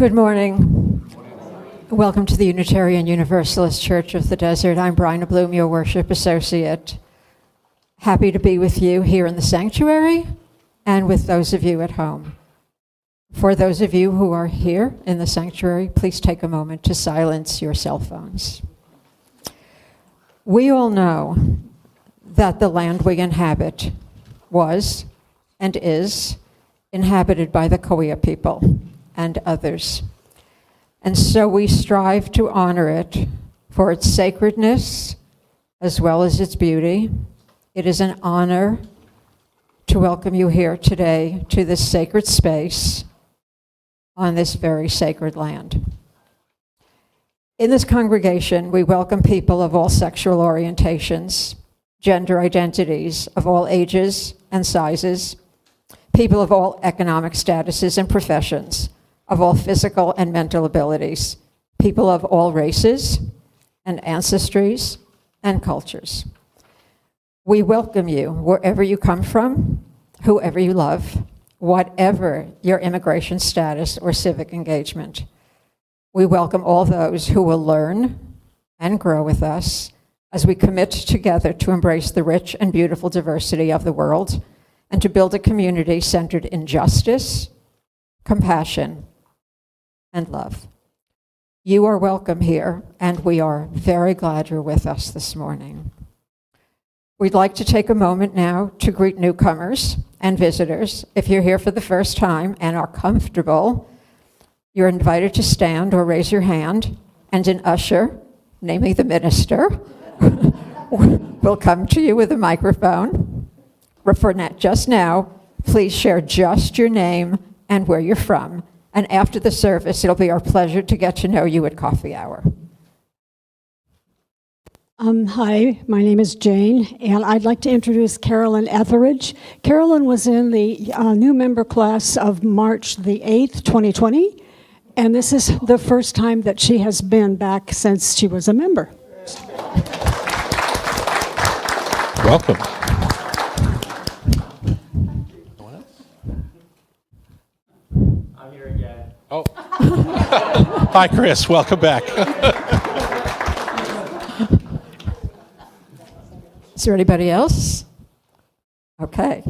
Good morning. Welcome to the Unitarian Universalist Church of the Desert. I'm Bryna Blum, your worship associate. Happy to be with you here in the sanctuary and with those of you at home. For those of you who are here in the sanctuary, please take a moment to silence your cell phones. We all know that the land we inhabit was and is inhabited by the Kauai people and others. And so we strive to honor it for its sacredness as well as its beauty. It is an honor to welcome you here today to this sacred space on this very sacred land. In this congregation, we welcome people of all sexual orientations, gender identities, of all ages and sizes, people of all economic statuses and professions, of all physical and mental abilities, people of all races and ancestries and cultures. We welcome you wherever you come from, whoever you love, whatever your immigration status or civic engagement. We welcome all those who will learn and grow with us as we commit together to embrace the rich and beautiful diversity of the world and to build a community centered in justice, compassion, and love. You are welcome here, and we are very glad you're with us this morning. We'd like to take a moment now to greet newcomers and visitors. If you're here for the first time and are comfortable, you're invited to stand or raise your hand, and an usher, namely the minister, will come to you with a microphone. For just now, please share just your name and where you're from. And after the service, it'll be our pleasure to get to know you at coffee hour. Hi, my name is Jane, and I'd like to introduce Carolyn Etheridge. Carolyn was in the new member class of March the 8th, 2020, and this is the first time that she has been back since she was a member. Welcome. I'm here again. Oh. Hi, Chris. Welcome back. Is there anybody else? Okay.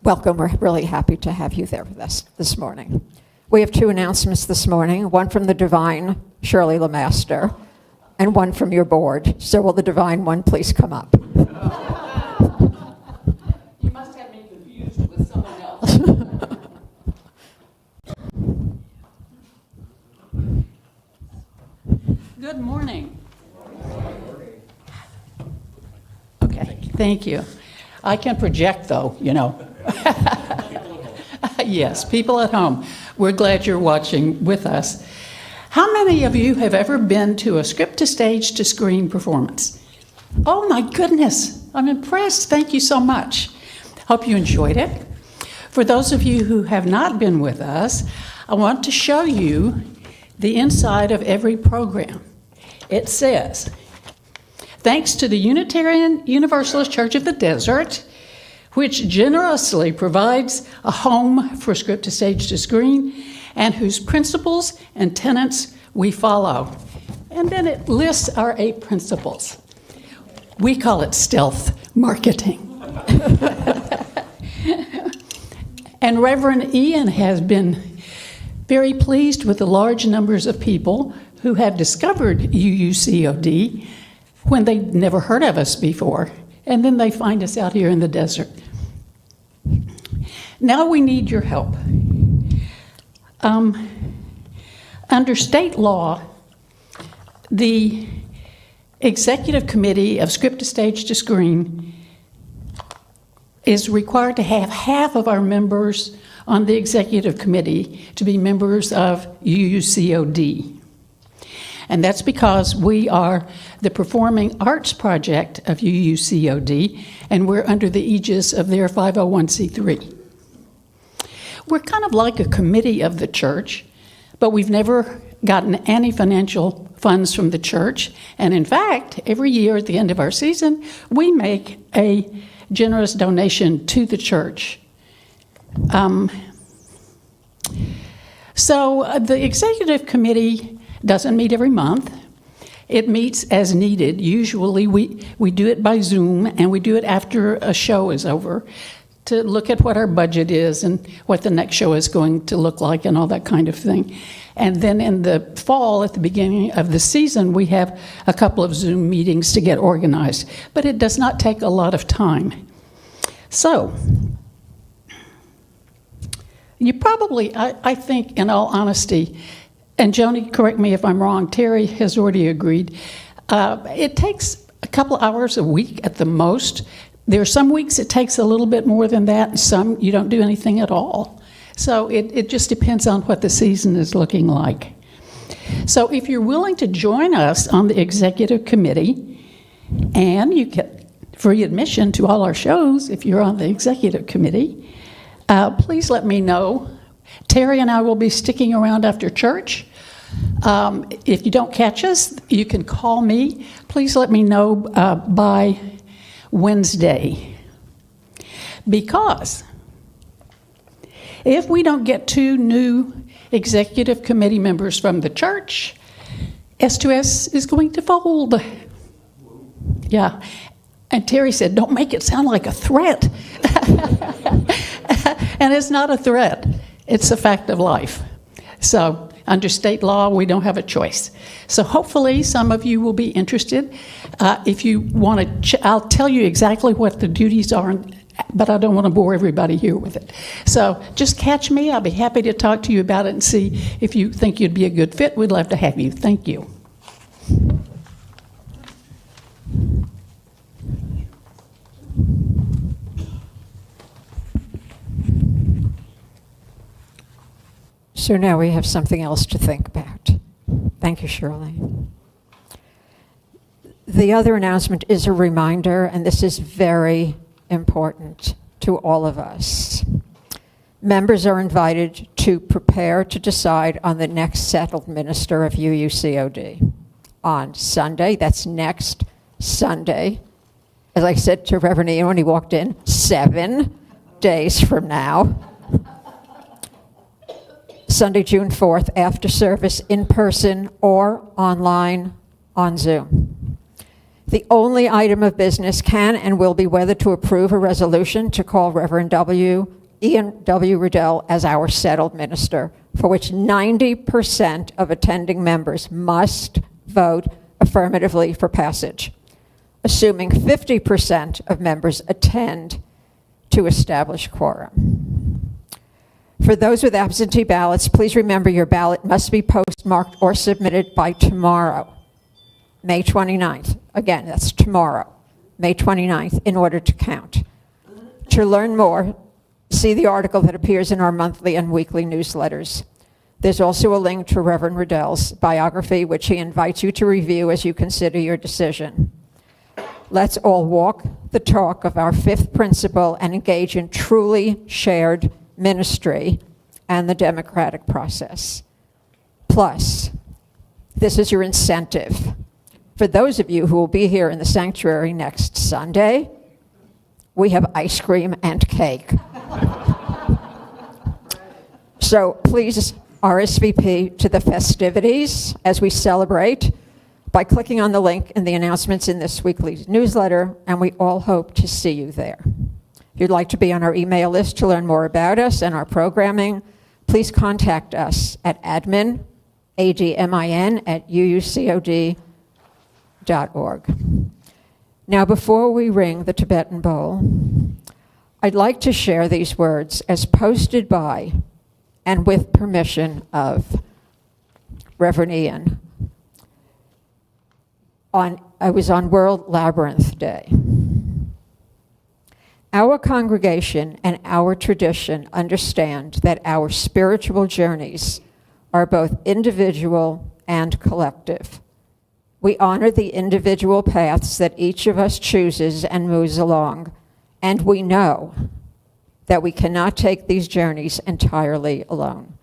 Welcome. We're really happy to have you there with us this morning. We have two announcements this morning, one from the divine Shirley LeMaster and one from your board. So will the divine one please come up? You must have me confused with someone else. Good morning. Okay, thank you. I can project, though, you know. Yes, people at home, we're glad you're watching with us. How many of you have ever been to a script-to-stage-to-screen performance? Oh, my goodness. I'm impressed. Thank you so much. Hope you enjoyed it. For those of you who have not been with us, I want to show you the inside of every program. It says, thanks to the Unitarian Universalist Church of the Desert, which generously provides a home for script-to-stage-to-screen and whose principles and tenets we follow. And then it lists our 8 principles. We call it stealth marketing. And Reverend Ian has been very pleased with the large numbers of people who have discovered UUCOD when they'd never heard of us before, and then they find us out here in the desert. Now we need your help. Under state law, the Executive Committee of Script-to-Stage-to-Screen is required to have half of our members on the Executive Committee to be members of UUCOD. And that's because we are the Performing Arts Project of UUCOD, and we're under the aegis of their 501c3. We're kind of like a committee of the church, but we've never gotten any financial funds from the church. And in fact, every year at the end of our season, we make a generous donation to the church. The executive committee doesn't meet every month. It meets as needed. Usually we do it by Zoom, and we do it after a show is over to look at what our budget is and what the next show is going to look like and all that kind of thing. And then in the fall, at the beginning of the season, we have a couple of Zoom meetings to get organized. But it does not take a lot of time. So, you probably, I think, in all honesty, and Joni, correct me if I'm wrong, Terry has already agreed, it takes a couple hours a week at the most. There are some weeks it takes a little bit more than that, and some you don't do anything at all. So it just depends on what the season is looking like. So if you're willing to join us on the executive committee, and you get free admission to all our shows if you're on the executive committee, please let me know. Terry and I will be sticking around after church. If you don't catch us, you can call me. Please let me know by Wednesday. Because if we don't get 2 new executive committee members from the church, S2S is going to fold. Yeah. And Terry said, don't make it sound like a threat. And it's not a threat. It's a fact of life. So under state law, we don't have a choice. So hopefully some of you will be interested. If you want to, I'll tell you exactly what the duties are, but I don't want to bore everybody here with it. So just catch me. I'll be happy to talk to you about it and see if you think you'd be a good fit. We'd love to have you. Thank you. So now we have something else to think about. Thank you, Shirley. The other announcement is a reminder, and this is very important to all of us. Members are invited to prepare to decide on the next settled minister of UUCOD on Sunday. That's next Sunday. As I said to Reverend Ian when he walked in, 7 days from now. Sunday, June 4th, after service, in person or online on Zoom. The only item of business can and will be whether to approve a resolution to call Reverend Ian W. Riddell as our settled minister, for which 90% of attending members must vote affirmatively for passage, assuming 50% of members attend to establish quorum. For those with absentee ballots, please remember your ballot must be postmarked or submitted by tomorrow, May 29th. Again, that's tomorrow, May 29th, in order to count. To learn more, see the article that appears in our monthly and weekly newsletters. There's also a link to Reverend Riddell's biography, which he invites you to review as you consider your decision. Let's all walk the talk of our 5th principle and engage in truly shared ministry and the democratic process. Plus, this is your incentive. For those of you who will be here in the sanctuary next Sunday, we have ice cream and cake. So please RSVP to the festivities as we celebrate by clicking on the link in the announcements in this weekly newsletter, and we all hope to see you there. If you'd like to be on our email list to learn more about us and our programming, please contact us at admin, ADMIN, at uucod.org. Now, before we ring the Tibetan bowl, I'd like to share these words as posted by and with permission of Reverend Ian. I was on World Labyrinth Day. Our congregation and our tradition understand that our spiritual journeys are both individual and collective. We honor the individual paths that each of us chooses and moves along, and we know that we cannot take these journeys entirely alone.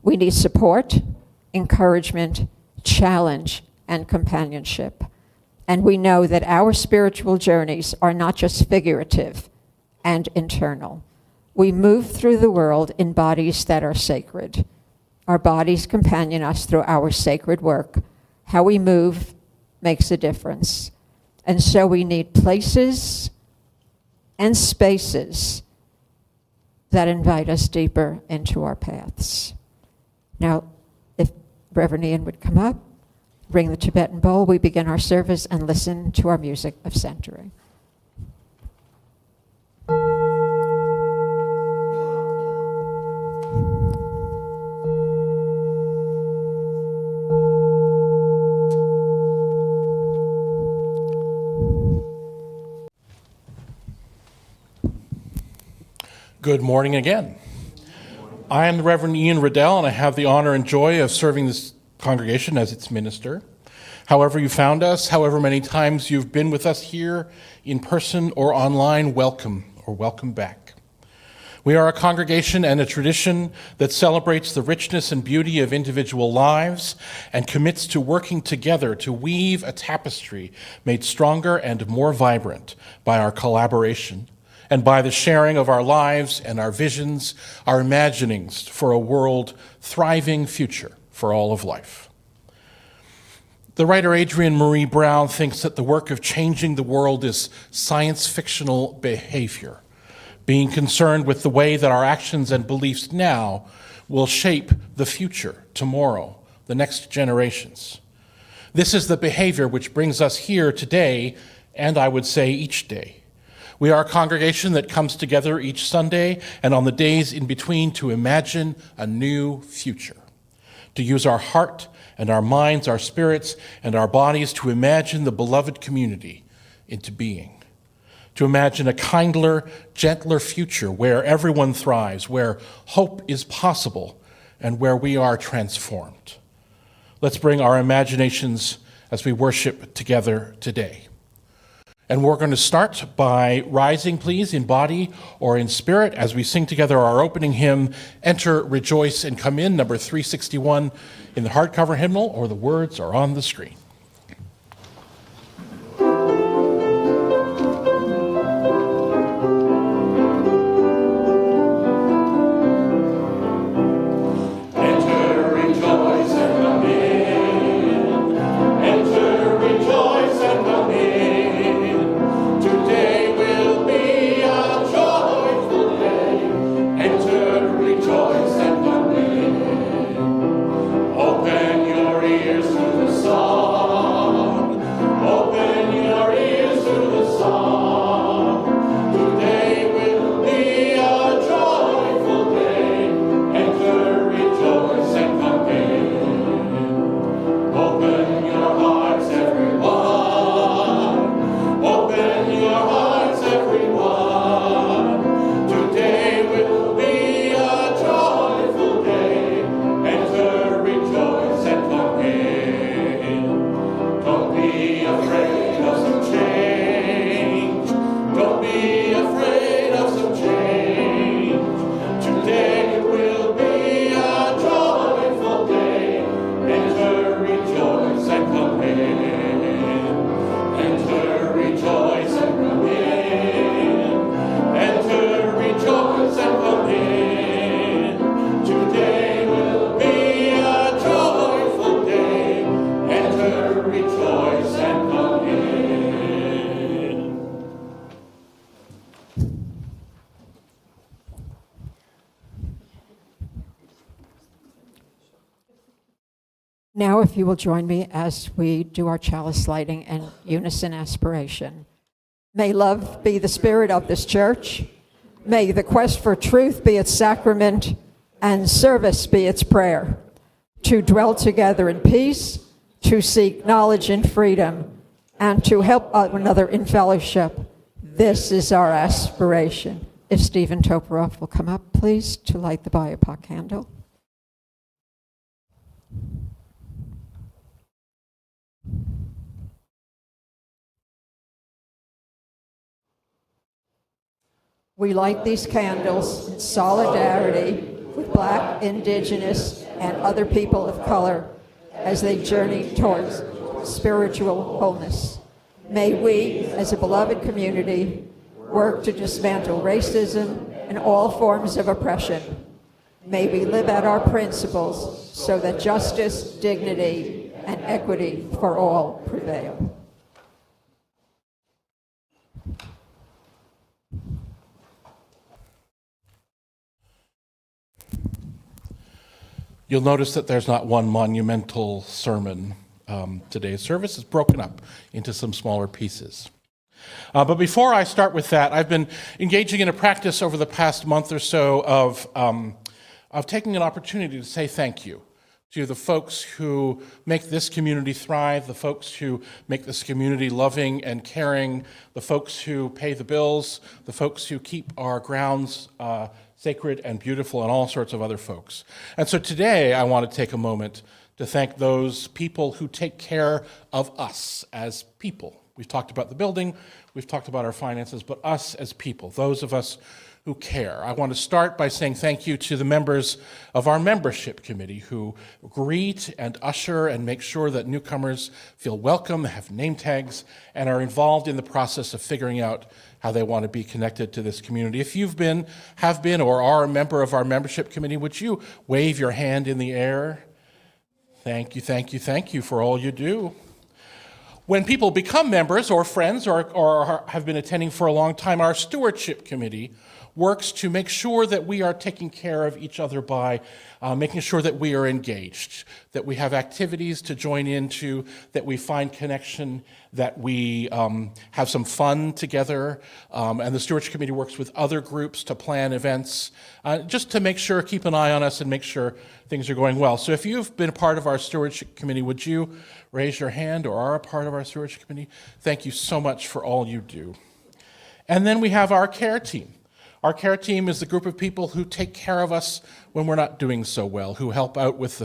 We need support, encouragement, challenge, and companionship. And we know that our spiritual journeys are not just figurative and internal, We move through the world in bodies that are sacred. Our bodies companion us through our sacred work. How we move makes a difference. And so we need places and spaces that invite us deeper into our paths. Now, if Reverend Ian would come up, ring the Tibetan bowl, we begin our service and listen to our music of centering. Good morning again. I am the Reverend Ian Riddell, and I have the honor and joy of serving this congregation as its minister. However you found us, however many times you've been with us here in person or online, welcome or welcome back. We are a congregation and a tradition that celebrates the richness and beauty of individual lives and commits to working together to weave a tapestry made stronger and more vibrant by our collaboration and by the sharing of our lives and our visions, our imaginings for a world thriving future for all of life. The writer Adrienne Marie Brown thinks that the work of changing the world is science-fictional behavior, being concerned with the way that our actions and beliefs now will shape the future, tomorrow, the next generations. This is the behavior which brings us here today, and I would say each day. We are a congregation that comes together each Sunday and on the days in between to imagine a new future, to use our heart and our minds, our spirits, and our bodies to imagine the beloved community into being, to imagine a kindler, gentler future where everyone thrives, where hope is possible, and where we are transformed. Let's bring our imaginations as we worship together today. And we're going to start by rising, please, in body or in spirit as we sing together our opening hymn, Enter, Rejoice, and Come In, number 361 in the hardcover hymnal, or the words are on the screen. Now, if you will join me as we do our chalice lighting and unison aspiration. May love be the spirit of this church. May the quest for truth be its sacrament and service be its prayer. To dwell together in peace, to seek knowledge and freedom, and to help one another in fellowship. This is our aspiration. If Stephen Toporov will come up, please, to light the Biopok candle. We light these candles in solidarity with Black, Indigenous, and other people of color as they journey towards spiritual wholeness. May we, as a beloved community, work to dismantle racism and all forms of oppression. May we live out our principles so that justice, dignity, and equity for all prevail. You'll notice that there's not one monumental sermon. Today's service is broken up into some smaller pieces. But before I start with that, I've been engaging in a practice over the past month or so of taking an opportunity to say thank you to the folks who make this community thrive, the folks who make this community loving and caring, the folks who pay the bills, the folks who keep our grounds sacred and beautiful, and all sorts of other folks. And so today I want to take a moment to thank those people who take care of us as people. We've talked about the building, we've talked about our finances, but us as people, those of us who care. I want to start by saying thank you to the members of our membership committee who greet and usher and make sure that newcomers feel welcome, have name tags, and are involved in the process of figuring out how they want to be connected to this community. If you've been, have been, or are a member of our membership committee, would you wave your hand in the air? Thank you, thank you, thank you for all you do. When people become members or friends or have been attending for a long time, our stewardship committee works to make sure that we are taking care of each other by making sure that we are engaged, that we have activities to join into, that we find connection, that we have some fun together, and the stewardship committee works with other groups to plan events, just to make sure, keep an eye on us and make sure things are going well. So if you've been a part of our stewardship committee, would you raise your hand or are a part of our stewardship committee? Thank you so much for all you do. And then we have our care team. Our care team is the group of people who take care of us when we're not doing so well, who help out with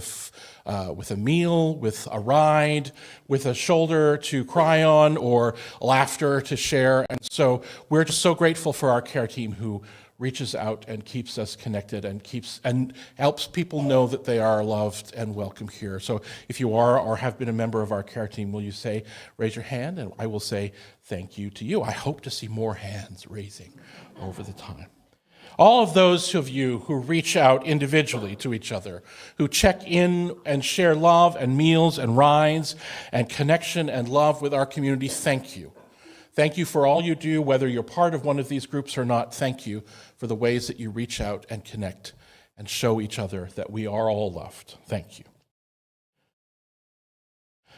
a meal, with a ride, with a shoulder to cry on, or laughter to share. And so we're just so grateful for our care team who reaches out and keeps us connected and helps people know that they are loved and welcome here. So if you are or have been a member of our care team, will you raise your hand, and I will say thank you to you. I hope to see more hands raising over the time. All of those of you who reach out individually to each other, who check in and share love and meals and rides and connection and love with our community, thank you. Thank you for all you do, whether you're part of one of these groups or not. Thank you for the ways that you reach out and connect and show each other that we are all loved. Thank you.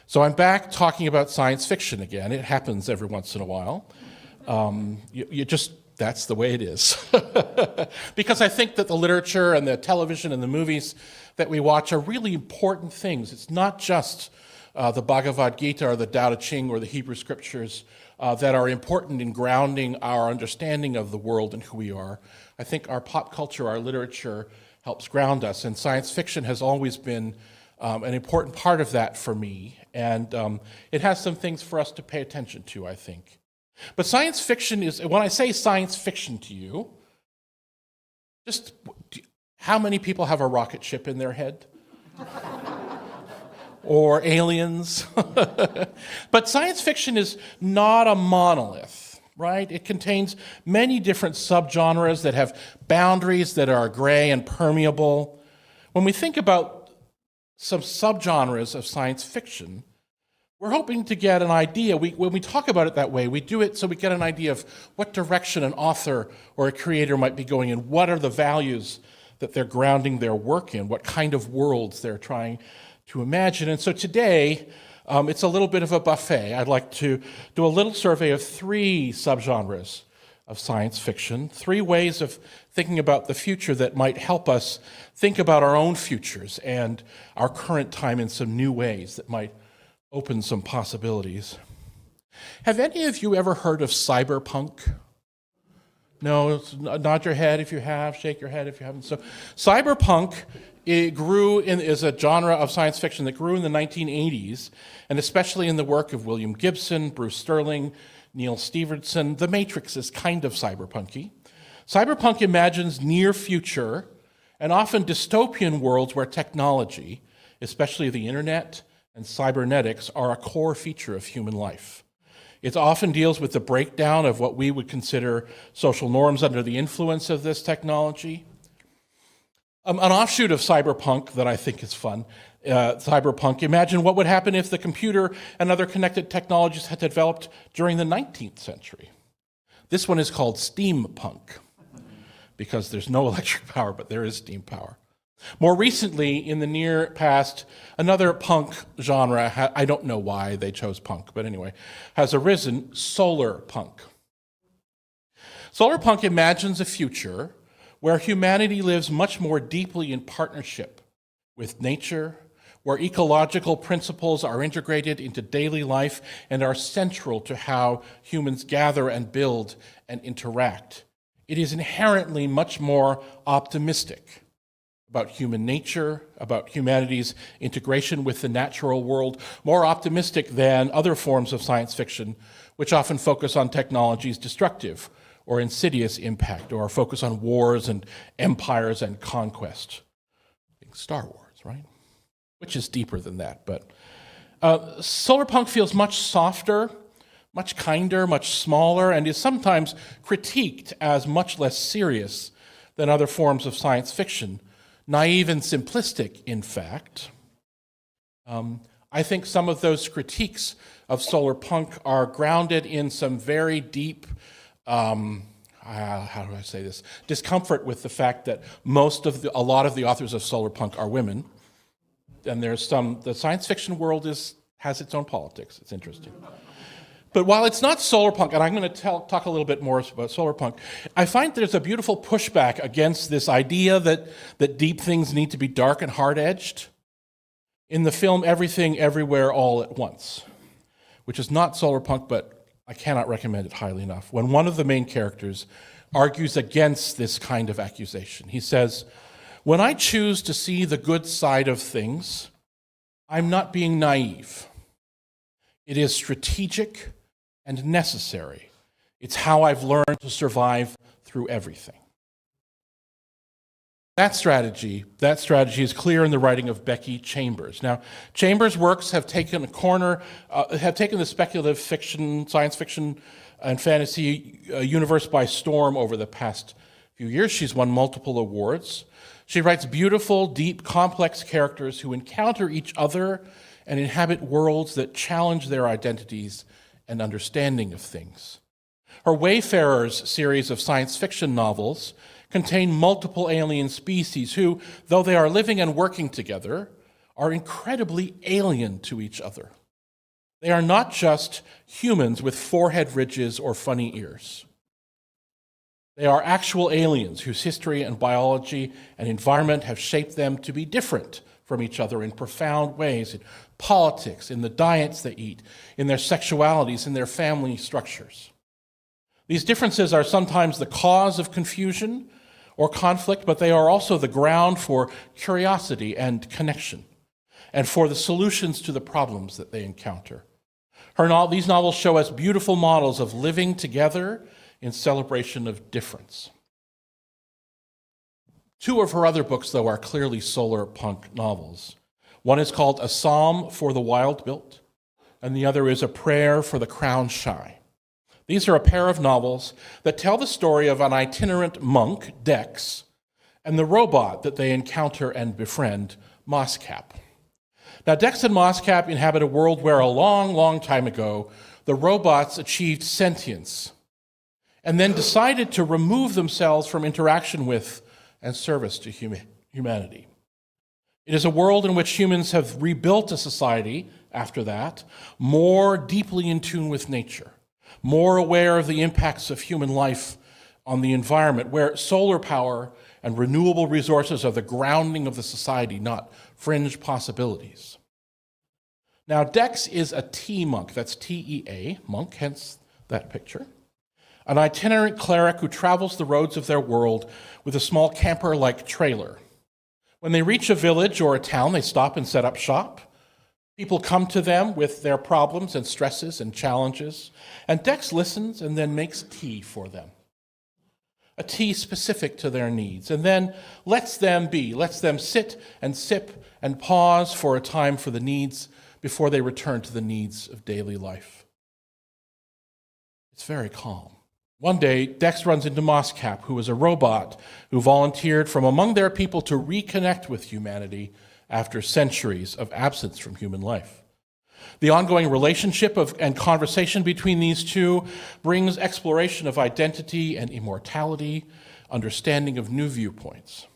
So I'm back talking about science fiction again. It happens every once in a while. That's the way it is. Because I think that the literature and the television and the movies that we watch are really important things. It's not just the Bhagavad Gita or the Tao Te Ching or the Hebrew Scriptures that are important in grounding our understanding of the world and who we are. I think our pop culture, our literature helps ground us, and science fiction has always been an important part of that for me, and it has some things for us to pay attention to, I think. But science fiction is, when I say science fiction to you, just how many people have a rocket ship in their head? Or aliens? But science fiction is not a monolith, right? It contains many different subgenres that have boundaries that are gray and permeable. When we think about some subgenres of science fiction, we're hoping to get an idea. When we talk about it that way, we do it so we get an idea of what direction an author or a creator might be going in, what are the values that they're grounding their work in, what kind of worlds they're trying to imagine. And so today, it's a little bit of a buffet. I'd like to do a little survey of 3 subgenres of science fiction, 3 ways of thinking about the future that might help us think about our own futures and our current time in some new ways that might open some possibilities. Have any of you ever heard of cyberpunk? No, nod your head if you have, shake your head if you haven't. So cyberpunk is a genre of science fiction that grew in the 1980s, and especially in the work of William Gibson, Bruce Sterling, Neil Stephenson. The Matrix is kind of cyberpunky. Cyberpunk imagines near future and often dystopian worlds where technology, especially the internet and cybernetics, are a core feature of human life. It often deals with the breakdown of what we would consider social norms under the influence of this technology. An offshoot of cyberpunk that I think is fun, cyberpunk, imagine what would happen if the computer and other connected technologies had developed during the 19th century. This one is called steampunk, because there's no electric power, but there is steam power. More recently, in the near past, another punk genre, I don't know why they chose punk, but anyway, has arisen, solar punk. Solar punk imagines a future where humanity lives much more deeply in partnership with nature, where ecological principles are integrated into daily life and are central to how humans gather and build and interact. It is inherently much more optimistic about human nature, about humanity's integration with the natural world, more optimistic than other forms of science fiction, which often focus on technology's destructive or insidious impact, or focus on wars and empires and conquest. Star Wars, right? Which is deeper than that, but solarpunk feels much softer, much kinder, much smaller, and is sometimes critiqued as much less serious than other forms of science fiction, naive and simplistic, in fact. I think some of those critiques of solarpunk are grounded in some very deep, how do I say this, discomfort with the fact that a lot of the authors of solarpunk are women. And the science fiction world has its own politics. It's interesting. But while it's not solarpunk, and I'm going to talk a little bit more about solarpunk, I find there's a beautiful pushback against this idea that deep things need to be dark and hard-edged in the film Everything, Everywhere, All at Once, which is not solarpunk, but I cannot recommend it highly enough. When one of the main characters argues against this kind of accusation, he says, "When I choose to see the good side of things, I'm not being naive. It is strategic and necessary. It's how I've learned to survive through everything." That strategy is clear in the writing of Becky Chambers. Now, Chambers' works have taken the speculative fiction, science fiction, and fantasy universe by storm over the past few years. She's won multiple awards. She writes beautiful, deep, complex characters who encounter each other and inhabit worlds that challenge their identities and understanding of things. Her Wayfarers series of science fiction novels contain multiple alien species who, though they are living and working together, are incredibly alien to each other. They are not just humans with forehead ridges or funny ears. They are actual aliens whose history and biology and environment have shaped them to be different from each other in profound ways, in politics, in the diets they eat, in their sexualities, in their family structures. These differences are sometimes the cause of confusion or conflict, but they are also the ground for curiosity and connection, and for the solutions to the problems that they encounter. These novels show us beautiful models of living together in celebration of difference. Two of her other books, though, are clearly solarpunk novels. One is called A Psalm for the Wild-Built, and the other is A Prayer for the Crown-Shy. These are a pair of novels that tell the story of an itinerant monk, Dex, and the robot that they encounter and befriend, Mosscap. Now, Dex and Mosscap inhabit a world where a long, long time ago, the robots achieved sentience and then decided to remove themselves from interaction with and service to humanity. It is a world in which humans have rebuilt a society after that, more deeply in tune with nature, more aware of the impacts of human life on the environment, where solar power and renewable resources are the grounding of the society, not fringe possibilities. Now, Dex is a tea monk, that's T-E-A, monk, hence that picture. An itinerant cleric who travels the roads of their world with a small camper-like trailer. When they reach a village or a town, they stop and set up shop. People come to them with their problems and stresses and challenges, and Dex listens and then makes tea for them. A tea specific to their needs, and then lets them sit and sip and pause for a time for the needs before they return to the needs of daily life. It's very calm. One day, Dex runs into Moscap, who is a robot who volunteered from among their people to reconnect with humanity after centuries of absence from human life. The ongoing relationship and conversation between these two brings exploration of identity and immortality, understanding of new viewpoints.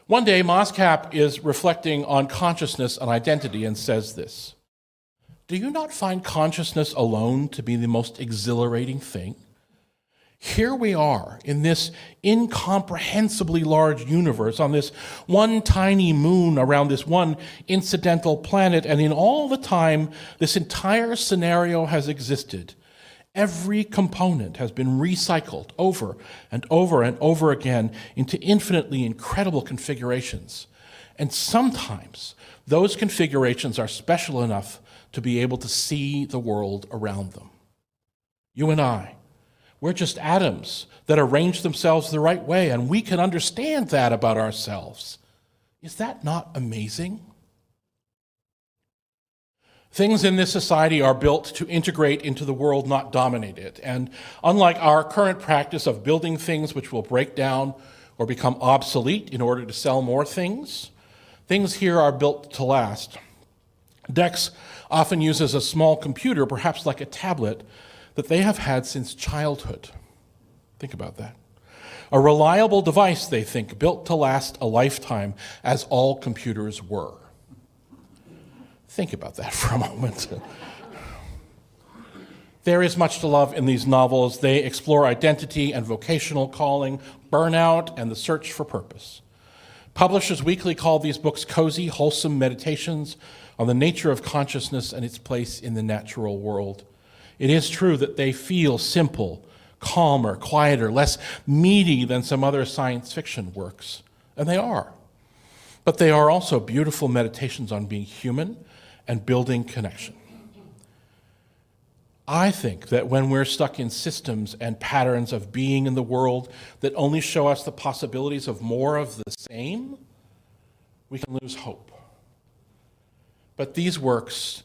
One day, Moscap is reflecting on consciousness and identity and says this: "Do you not find consciousness alone to be the most exhilarating thing? Here we are in this incomprehensibly large universe, on this one tiny moon around this one incidental planet, and in all the time this entire scenario has existed, every component has been recycled over and over and over again into infinitely incredible configurations. And sometimes those configurations are special enough to be able to see the world around them. You and I, we're just atoms that arrange themselves the right way, and we can understand that about ourselves. Is that not amazing?" Things in this society are built to integrate into the world, not dominate it. And unlike our current practice of building things which will break down or become obsolete in order to sell more things, things here are built to last. Dex often uses a small computer, perhaps like a tablet, that they have had since childhood. Think about that. A reliable device, they think, built to last a lifetime, as all computers were. Think about that for a moment. There is much to love in these novels. They explore identity and vocational calling, burnout, and the search for purpose. Publishers Weekly called these books cozy, wholesome meditations on the nature of consciousness and its place in the natural world. It is true that they feel simple, calmer, quieter, less meaty than some other science fiction works, and they are. But they are also beautiful meditations on being human and building connection. I think that when we're stuck in systems and patterns of being in the world that only show us the possibilities of more of the same, we can lose hope. But these works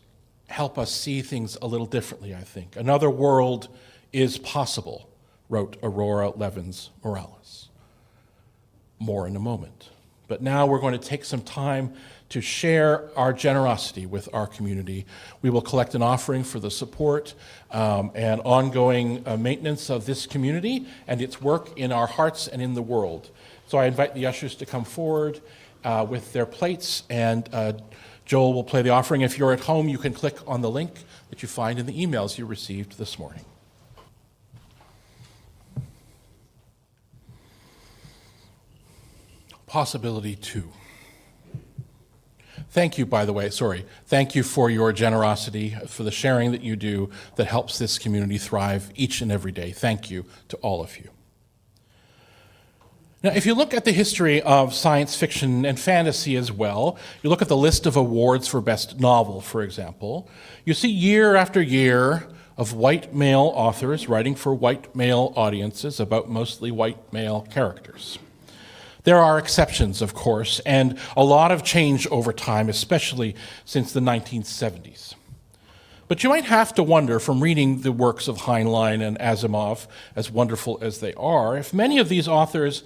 help us see things a little differently, I think. Another world is possible, wrote Aurora Levins Morales. More in a moment. But now we're going to take some time to share our generosity with our community. We will collect an offering for the support and ongoing maintenance of this community and its work in our hearts and in the world. So I invite the ushers to come forward with their plates, and Joel will play the offering. If you're at home, you can click on the link that you find in the emails you received this morning. Possibility 2. Thank you, by the way, thank you for your generosity, for the sharing that you do that helps this community thrive each and every day. Thank you to all of you. Now, if you look at the history of science fiction and fantasy as well, you look at the list of awards for best novel, for example, you see year after year of white male authors writing for white male audiences about mostly white male characters. There are exceptions, of course, and a lot of change over time, especially since the 1970s. But you might have to wonder, from reading the works of Heinlein and Asimov, as wonderful as they are, if many of these authors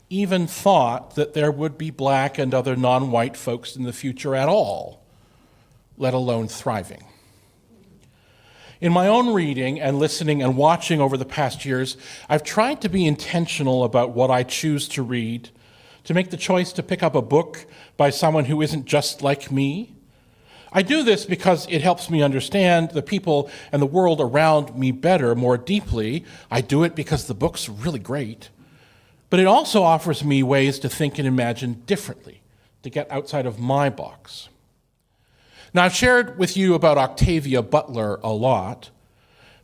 even thought that there would be black and other non-white folks in the future at all, let alone thriving. In my own reading and listening and watching over the past years, I've tried to be intentional about what I choose to read, to make the choice to pick up a book by someone who isn't just like me. I do this because it helps me understand the people and the world around me better, more deeply. I do it because the book's really great. But it also offers me ways to think and imagine differently, to get outside of my box. Now, I've shared with you about Octavia Butler a lot,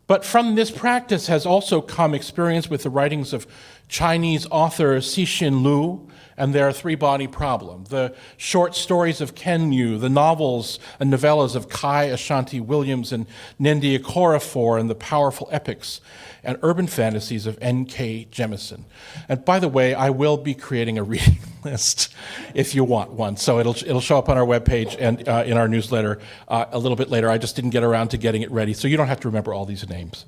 but from this practice has also come experience with the writings of Chinese author Cixin Liu and their Three-Body Problem, the short stories of Ken Yu, the novels and novellas of Kai Ashanti Williams and Nindi Okorafor, and the powerful epics and urban fantasies of N.K. Jemisin. And by the way, I will be creating a reading list if you want one. So it'll show up on our webpage and in our newsletter a little bit later. I just didn't get around to getting it ready, so you don't have to remember all these names.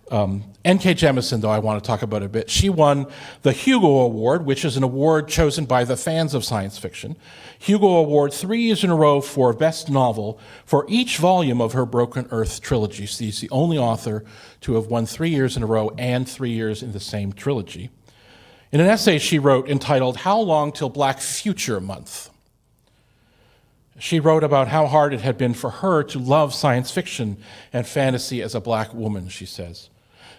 N.K. Jemisin, though, I want to talk about a bit. She won the Hugo Award, which is an award chosen by the fans of science fiction. Hugo Award 3 years in a row for Best Novel for each volume of her Broken Earth trilogy. She's the only author to have won 3 years in a row and 3 years in the same trilogy. In an essay she wrote entitled, How Long Till Black Future Month? She wrote about how hard it had been for her to love science fiction and fantasy as a black woman, she says,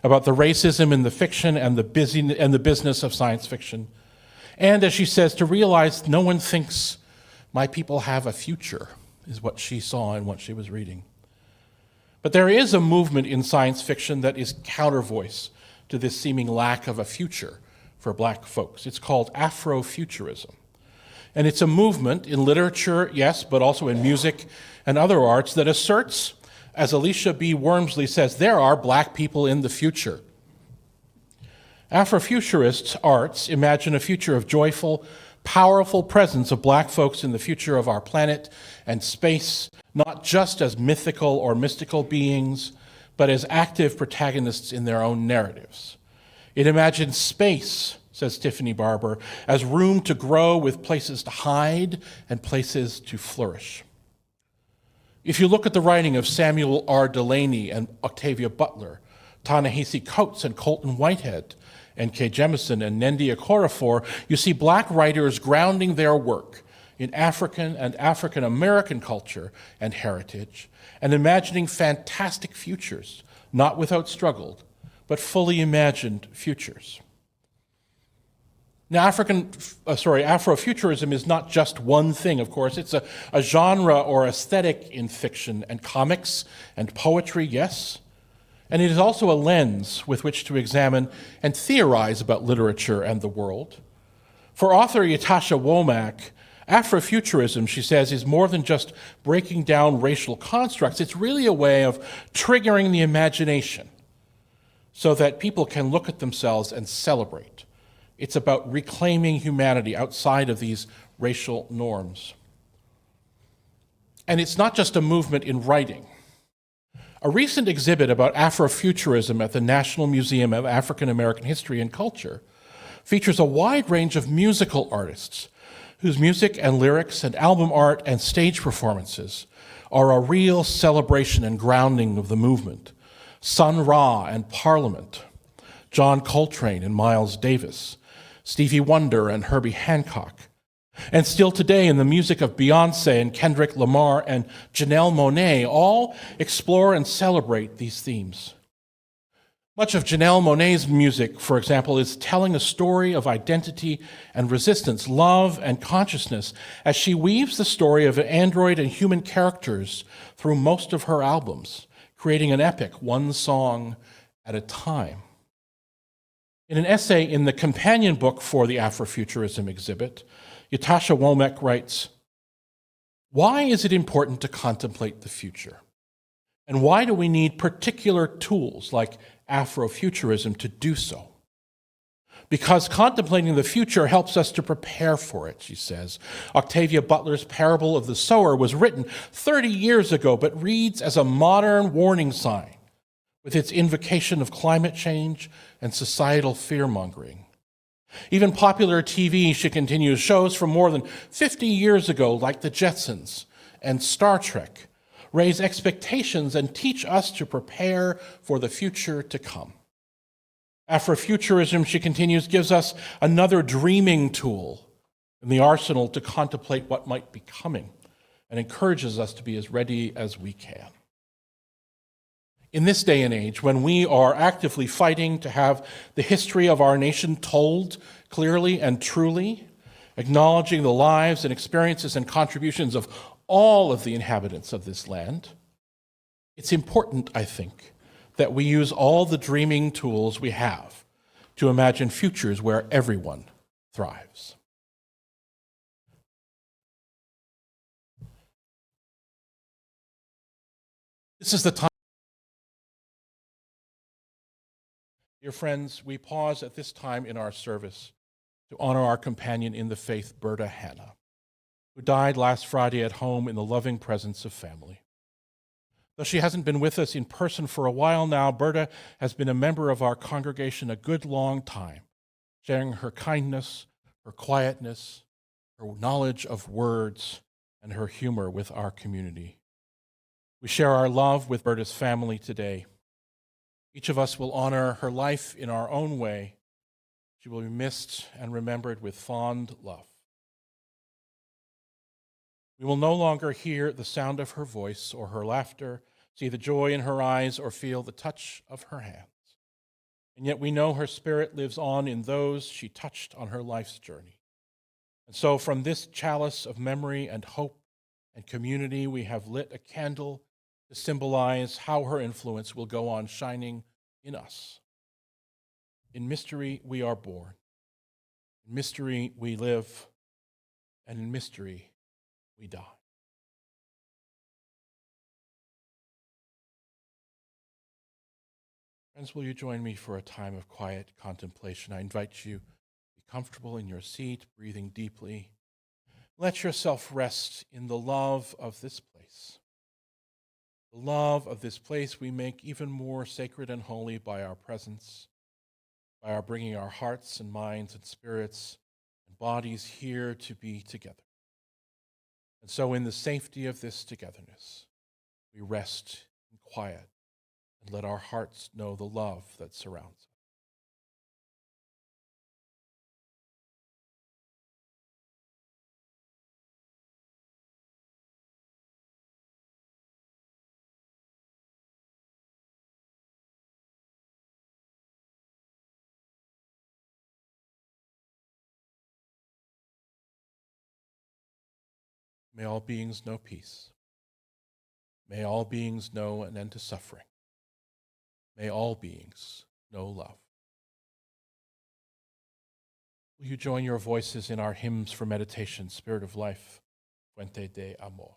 about the racism in the fiction and the business of science fiction. And as she says, to realize no one thinks my people have a future is what she saw in what she was reading. But there is a movement in science fiction that is countervoice to this seeming lack of a future for black folks. It's called Afrofuturism. And it's a movement in literature, yes, but also in music and other arts that asserts, as Alicia B. Wormsley says, there are black people in the future. Afrofuturist arts imagine a future of joyful, powerful presence of black folks in the future of our planet and space, not just as mythical or mystical beings, but as active protagonists in their own narratives. It imagines space, says Tiffany Barber, as room to grow with places to hide and places to flourish. If you look at the writing of Samuel R. Delany and Octavia Butler, Ta-Nehisi Coates and Colton Whitehead, N.K. Jemisin and Nnedi Okorafor, you see black writers grounding their work in African and African American culture and heritage, and imagining fantastic futures, not without struggle, but fully imagined futures. Now, Afrofuturism is not just one thing, of course. It's a genre or aesthetic in fiction and comics and poetry, yes. And it is also a lens with which to examine and theorize about literature and the world. For author Ytasha Womack, Afrofuturism, she says, is more than just breaking down racial constructs. It's really a way of triggering the imagination so that people can look at themselves and celebrate. It's about reclaiming humanity outside of these racial norms. And it's not just a movement in writing. A recent exhibit about Afrofuturism at the National Museum of African American History and Culture features a wide range of musical artists whose music and lyrics and album art and stage performances are a real celebration and grounding of the movement. Sun Ra and Parliament, John Coltrane and Miles Davis, Stevie Wonder and Herbie Hancock, and still today in the music of Beyoncé and Kendrick Lamar and Janelle Monáe all explore and celebrate these themes. Much of Janelle Monáe's music, for example, is telling a story of identity and resistance, love and consciousness, as she weaves the story of android and human characters through most of her albums, creating an epic, one song at a time. In an essay in the companion book for the Afrofuturism exhibit, Ytasha Womack writes, why is it important to contemplate the future? And why do we need particular tools like Afrofuturism to do so? Because contemplating the future helps us to prepare for it, she says. Octavia Butler's Parable of the Sower was written 30 years ago, but reads as a modern warning sign with its invocation of climate change and societal fear-mongering. Even popular TV, she continues, shows from more than 50 years ago, like The Jetsons and Star Trek, raise expectations and teach us to prepare for the future to come. Afrofuturism, she continues, gives us another dreaming tool in the arsenal to contemplate what might be coming and encourages us to be as ready as we can. In this day and age, when we are actively fighting to have the history of our nation told clearly and truly, acknowledging the lives and experiences and contributions of all of the inhabitants of this land, it's important, I think, that we use all the dreaming tools we have to imagine futures where everyone thrives. This is the time. Dear friends, we pause at this time in our service to honor our companion in the faith, Berta Hannah, who died last Friday at home in the loving presence of family. Though she hasn't been with us in person for a while now, Berta has been a member of our congregation a good long time, sharing her kindness, her quietness, her knowledge of words, and her humor with our community. We share our love with Berta's family today. Each of us will honor her life in our own way. She will be missed and remembered with fond love. We will no longer hear the sound of her voice or her laughter, see the joy in her eyes, or feel the touch of her hands. And yet we know her spirit lives on in those she touched on her life's journey. And so from this chalice of memory and hope and community, we have lit a candle to symbolize how her influence will go on shining in us. In mystery we are born, in mystery we live, and in mystery we die. Friends, will you join me for a time of quiet contemplation? I invite you to be comfortable in your seat, breathing deeply. Let yourself rest in the love of this place. The love of this place we make even more sacred and holy by our presence, by our bringing our hearts and minds and spirits and bodies here to be together. And so in the safety of this togetherness, we rest in quiet and let our hearts know the love that surrounds us. May all beings know peace. May all beings know an end to suffering. May all beings know love. Will you join your voices in our hymns for meditation, Spirit of Life, Fuente de Amor?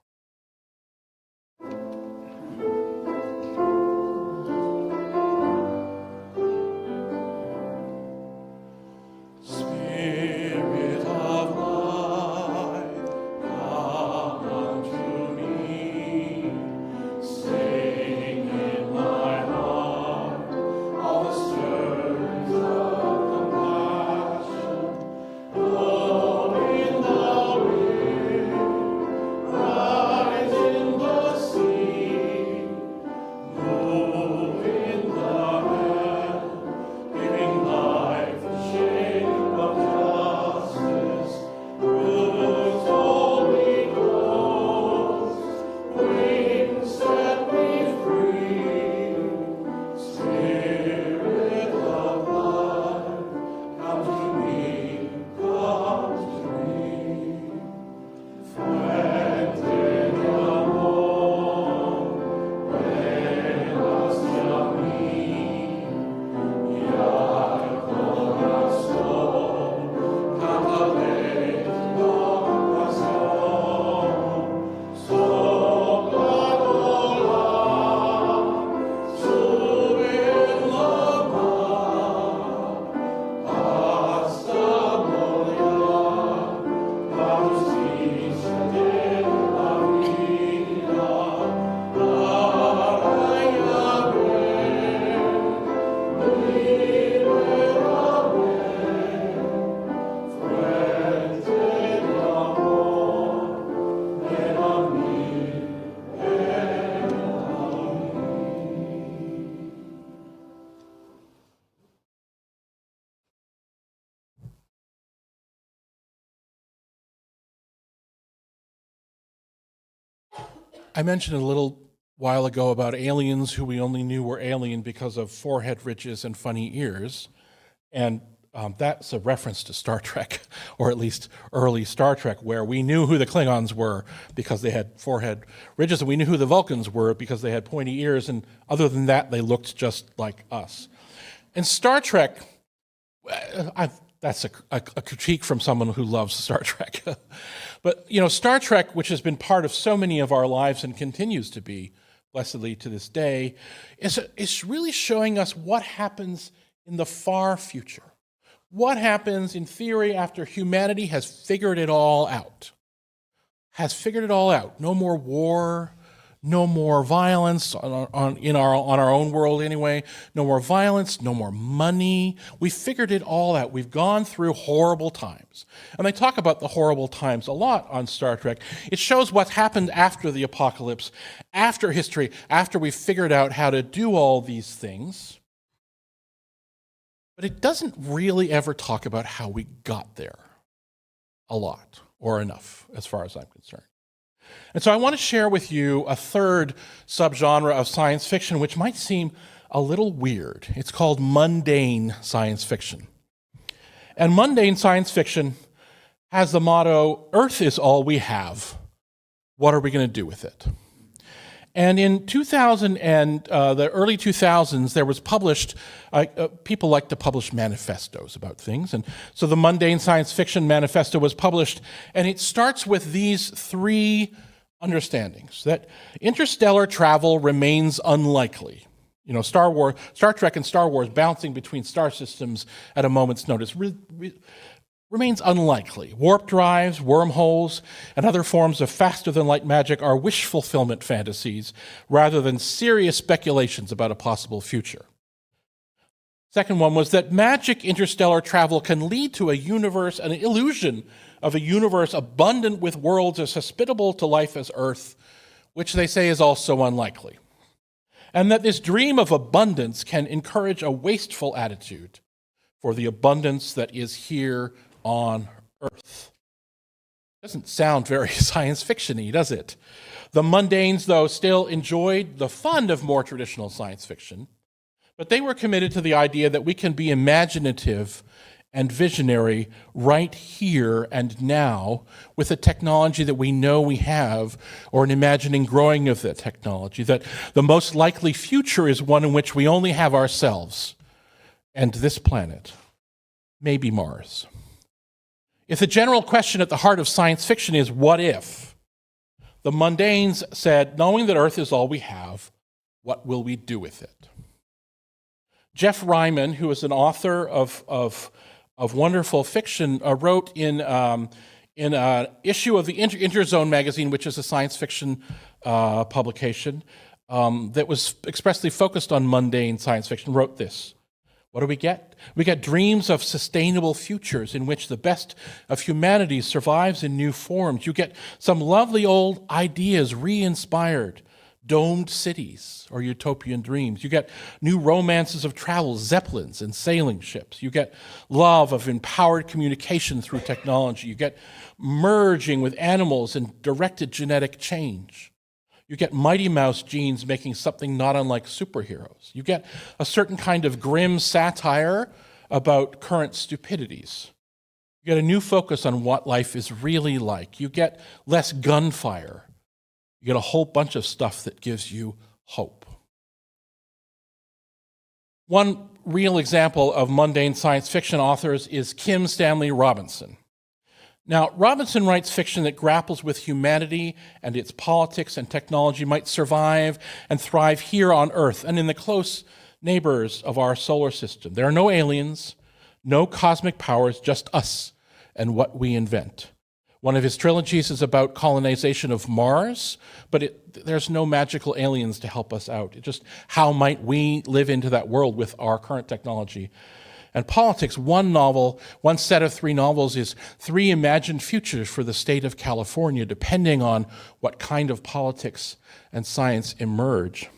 I mentioned a little while ago about aliens who we only knew were alien because of forehead ridges and funny ears. And that's a reference to Star Trek, or at least early Star Trek, where we knew who the Klingons were because they had forehead ridges, and we knew who the Vulcans were because they had pointy ears, and other than that, they looked just like us. And Star Trek, that's a critique from someone who loves Star Trek. But, you know, Star Trek, which has been part of so many of our lives and continues to be, blessedly to this day, is really showing us what happens in the far future. What happens, in theory, after humanity has figured it all out? No more war, no more violence on our own world anyway, no more violence, no more money. We figured it all out. We've gone through horrible times. And they talk about the horrible times a lot on Star Trek. It shows what happened after the apocalypse, after history, after we figured out how to do all these things. But it doesn't really ever talk about how we got there a lot or enough, as far as I'm concerned. And so I want to share with you a third subgenre of science fiction, which might seem a little weird. It's called mundane science fiction. And mundane science fiction has the motto, Earth is all we have. What are we going to do with it? And in 2000 and the early 2000s, there was published, people like to publish manifestos about things. And so the Mundane Science Fiction Manifesto was published, and it starts with these three understandings: that interstellar travel remains unlikely. You know, Star Trek and Star Wars bouncing between star systems at a moment's notice remains unlikely. Warp drives, wormholes, and other forms of faster-than-light magic are wish fulfillment fantasies rather than serious speculations about a possible future. Second one was that magic interstellar travel can lead to a universe, an illusion of a universe abundant with worlds as hospitable to life as Earth, which they say is also unlikely. And that this dream of abundance can encourage a wasteful attitude for the abundance that is here on Earth. Doesn't sound very science fiction-y, does it? The mundanes, though, still enjoyed the fun of more traditional science fiction, but they were committed to the idea that we can be imaginative and visionary right here and now with the technology that we know we have, or an imagining growing of that technology, that the most likely future is one in which we only have ourselves and this planet, maybe Mars. If the general question at the heart of science fiction is, what if? The mundanes said, knowing that Earth is all we have, what will we do with it? Jeff Ryman, who is an author of wonderful fiction, wrote in an issue of the Interzone magazine, which is a science fiction publication that was expressly focused on mundane science fiction, wrote this. What do we get? We get dreams of sustainable futures in which the best of humanity survives in new forms. You get some lovely old ideas re-inspired, domed cities or utopian dreams. You get new romances of travel, zeppelins and sailing ships. You get love of empowered communication through technology. You get merging with animals and directed genetic change. You get Mighty Mouse genes making something not unlike superheroes. You get a certain kind of grim satire about current stupidities. You get a new focus on what life is really like. You get less gunfire. You get a whole bunch of stuff that gives you hope. One real example of mundane science fiction authors is Kim Stanley Robinson. Now, Robinson writes fiction that grapples with humanity and its politics and technology might survive and thrive here on Earth and in the close neighbors of our solar system. There are no aliens, no cosmic powers, just us and what we invent. One of his trilogies is about colonization of Mars, but there's no magical aliens to help us out. It's just how might we live into that world with our current technology. And politics, one set of 3 novels is 3 imagined futures for the state of California, depending on what kind of politics and science emerge.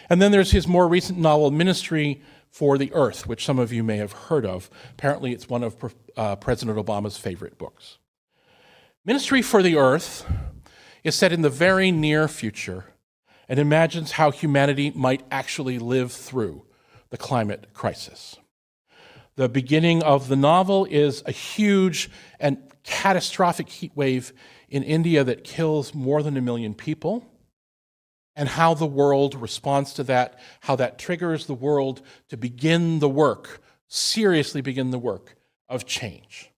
And then there's his more recent novel, Ministry for the Earth, which some of you may have heard of. Apparently it's one of President Obama's favorite books. Ministry for the Earth is set in the very near future and imagines how humanity might actually live through the climate crisis. The beginning of the novel is a huge and catastrophic heat wave in India that kills more than 1 million people, and how the world responds to that, how that triggers the world to begin the work, seriously begin the work of change.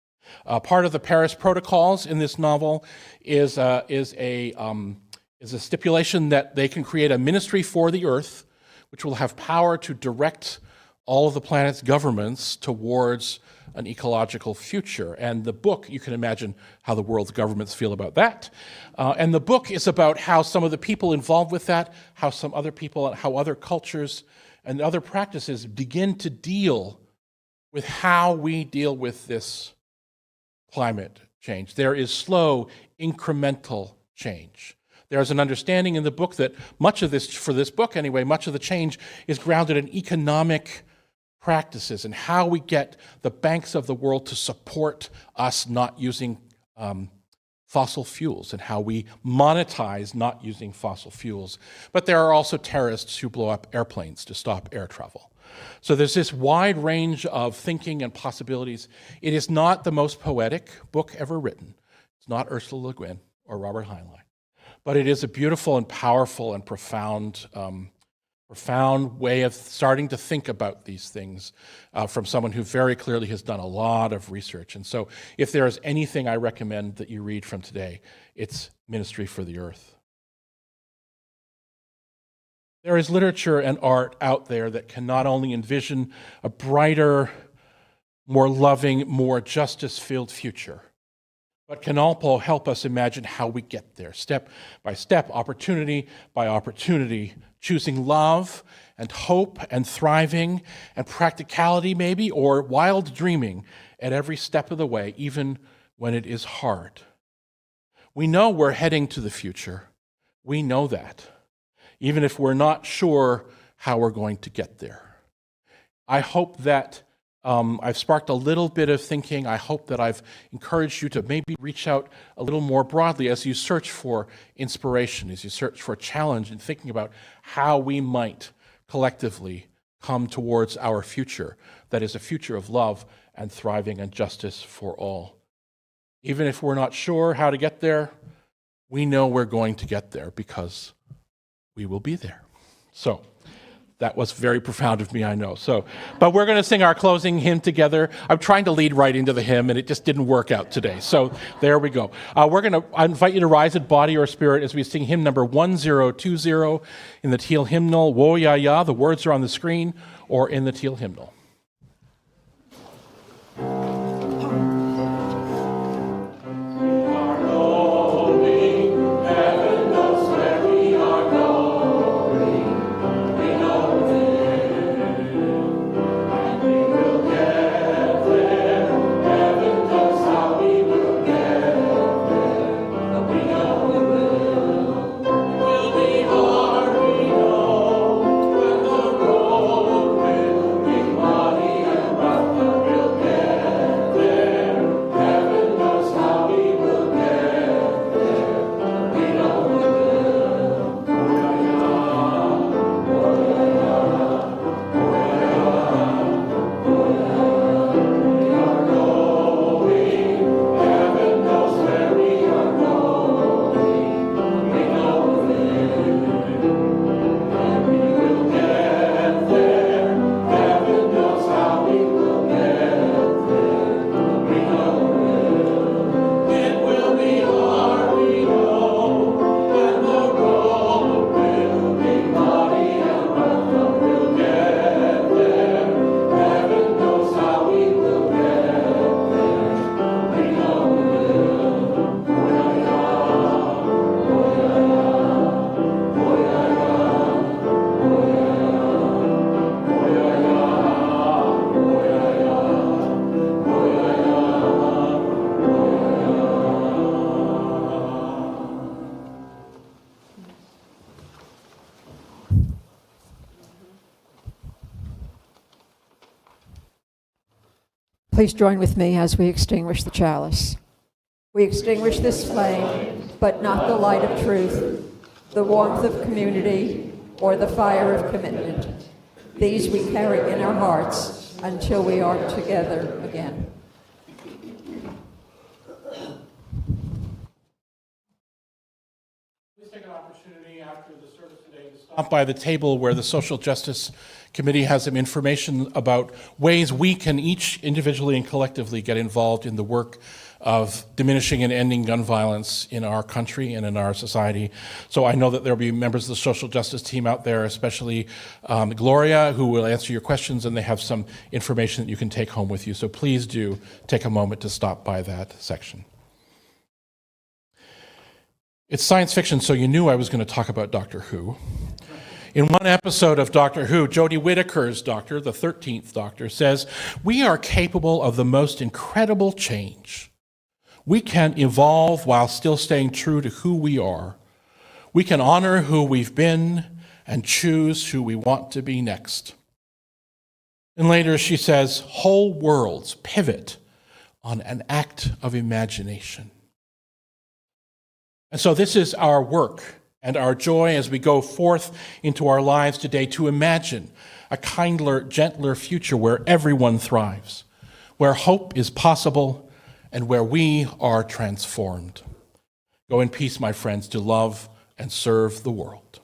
Part of the Paris Protocols in this novel is a stipulation that they can create a ministry for the Earth, which will have power to direct all of the planet's governments towards an ecological future. And the book, you can imagine how the world's governments feel about that. And the book is about how some of the people involved with that, how some other people, how other cultures and other practices begin to deal with how we deal with this climate change. There is slow, incremental change. There's an understanding in the book that much of this, for this book anyway, much of the change is grounded in economic practices and how we get the banks of the world to support us not using fossil fuels and how we monetize not using fossil fuels. But there are also terrorists who blow up airplanes to stop air travel. So there's this wide range of thinking and possibilities. It is not the most poetic book ever written. It's not Ursula Le Guin or Robert Heinlein. But it is a beautiful and powerful and profound way of starting to think about these things from someone who very clearly has done a lot of research. And so if there is anything I recommend that you read from today, it's Ministry for the Earth. There is literature and art out there that can not only envision a brighter, more loving, more justice-filled future, but can also help us imagine how we get there, step by step, opportunity by opportunity, choosing love and hope and thriving and practicality maybe, or wild dreaming at every step of the way, even when it is hard. We know we're heading to the future. We know that, even if we're not sure how we're going to get there. I hope that I've sparked a little bit of thinking. I hope that I've encouraged you to maybe reach out a little more broadly as you search for inspiration, as you search for a challenge in thinking about how we might collectively come towards our future, that is a future of love and thriving and justice for all. Even if we're not sure how to get there, we know we're going to get there because we will be there. So, that was very profound of me, I know. But we're going to sing our closing hymn together. I'm trying to lead right into the hymn, and it just didn't work out today. So there we go. We're going to invite you to rise in body or spirit as we sing hymn number 1020 in the Teal hymnal, Wo Ya Ya. The words are on the screen or in the Teal hymnal. Please join with me as we extinguish the chalice. We extinguish this flame, but not the light of truth, the warmth of community, or the fire of commitment. These we carry in our hearts until we are together again. Please take an opportunity after the service today to stop by the table where the Social Justice Committee has some information about ways we can each individually and collectively get involved in the work of diminishing and ending gun violence in our country and in our society. So I know that there will be members of the social justice team out there, especially Gloria, who will answer your questions, and they have some information that you can take home with you. So please do take a moment to stop by that section. It's science fiction, so you knew I was going to talk about Doctor Who. In one episode of Doctor Who, Jodie Whittaker's Doctor, the 13th Doctor, says, "We are capable of the most incredible change. We can evolve while still staying true to who we are. We can honor who we've been and choose who we want to be next." And later she says, "Whole worlds pivot on an act of imagination." And so this is our work and our joy as we go forth into our lives today to imagine a kinder, gentler future where everyone thrives, where hope is possible, and where we are transformed. Go in peace, my friends, to love and serve the world.